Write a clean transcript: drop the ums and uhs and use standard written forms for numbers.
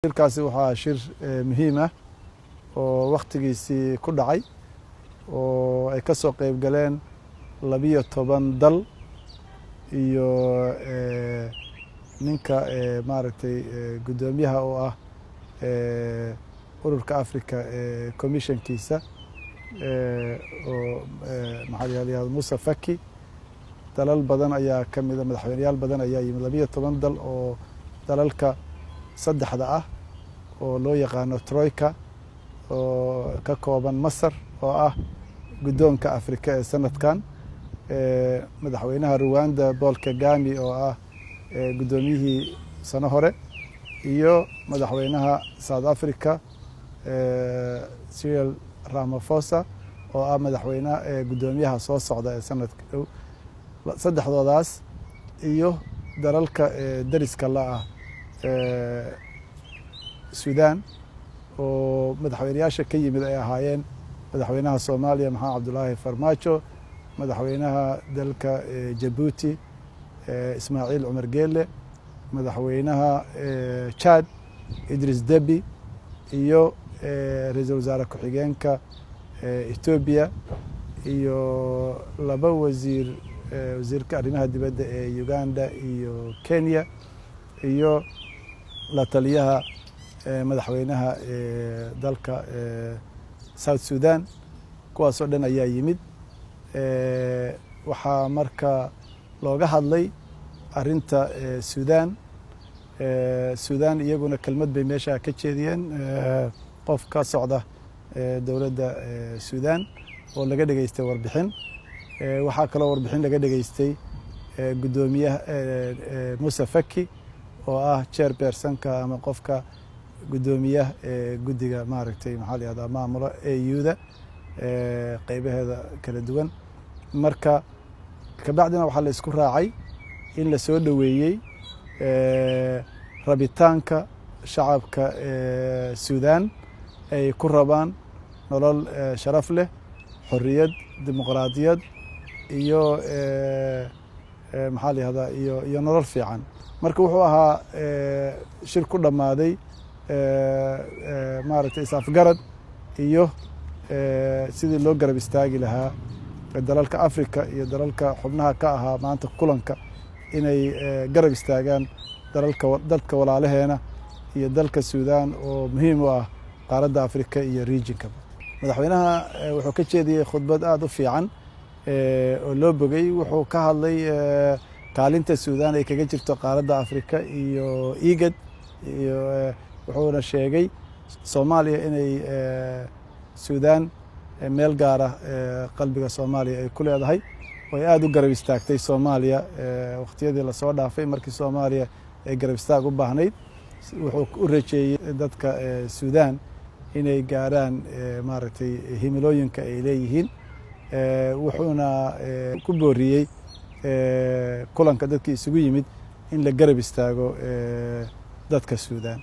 shirkaasi waxaa shir muhiim ah oo waqtigiisii ku dhacay oo ay ka soo qayb galeen 12 dal iyo ninka maaragtay gudoomiyaha oo ah ururka Afrika commissionkiisa oo maxalliyaha Musa Faki dalal badan ayaa kamid ah madaxweynayaal badan ayaa yimid 12 dal oo dalalka saddexda ah oo loo yaqaano Troika oo ka kooban Masar oo ah gudoonka Afrika ee sanadkan madaxweynaha Rwanda Paul Kagame oo ah gudoomiyihii sano hore iyo madaxweynaha South Africa Cyril Ramaphosa oo ah madaxweynaha gudoomiyaha soo socda ee sanadka dhow saddexdoodaas iyo dalalka dariska la ah Sudan oo madaxweynayaasha ka yimid ay ahaayeen madaxweynaha Soomaaliya Maxamed Cabdullaahi Farmaajo madaxweynaha dalka Djibouti Ismaaciil Cumar Geelle madaxweynaha Chad Idris Deby iyo ra'iisul wasaare ku-xigeenka Ethiopia iyo laba wasiirka arrimaha dibadda ee Uganda iyo Kenya iyo la taliyaha madaxweynaha dalka South Sudan kuwaas oo dhan ayaa yimid waxaa marka looga hadlay arinta Sudan iyaguna kelmad bay meesha ka jeediyeen qof ka socda dawladda Sudan oo laga dhageystay warbixin waxaa kale warbixin laga dhageystay gudoomiyaha Musa Faki oo ah chairpersonka ama qofka gudoomiyaha guddiga maaragtay maxalliyaha maamula AU-da qaybaheeda kala duwan marka ka bacdina waxa la isku raacay in la soo dhaweeyay rabitaanka shacabka Sudan ay ku rabaan nolol sharaf leh xorriyad dimuqraadiyad iyo maxalliyaha iyo nolol fiican marka wuxuu ahaa shir ku dhamaaday maaragtay isafgarad iyo sidii loo garab istaagi lahaa dalalka Afrika iyo dalalka xubnaha ka ahaa maanta kulanka inay garab istaagaan dalka walaalaheena iyo dalka Sudan oo muhiim u ah qaaradda Afrika iyo regionka madaxweynaha wuxuu ka jeediyay khudbad aad u fiican oo loo bogay wuxuu ka hadlay kaalinta Sudan ay kaga jirto qaaradda Afrika iyo IGAD iyo wuxuuna sheegay Soomaaliya inay Sudan meel gaar ah qalbiga Soomaaliya ay ku leedahay way aad u garab istaagtay Soomaaliya waqtiyadii la soo dhaafay markii Soomaaliya ay garab istaag u baahnayd wuxuu u rajeeyay dadka Sudan inay gaaraan maaragtay himilooyinka ay leeyihiin wuxuuna ku booriyay kulanka dadkii isugu yimid in la garab istaago dadka Sudan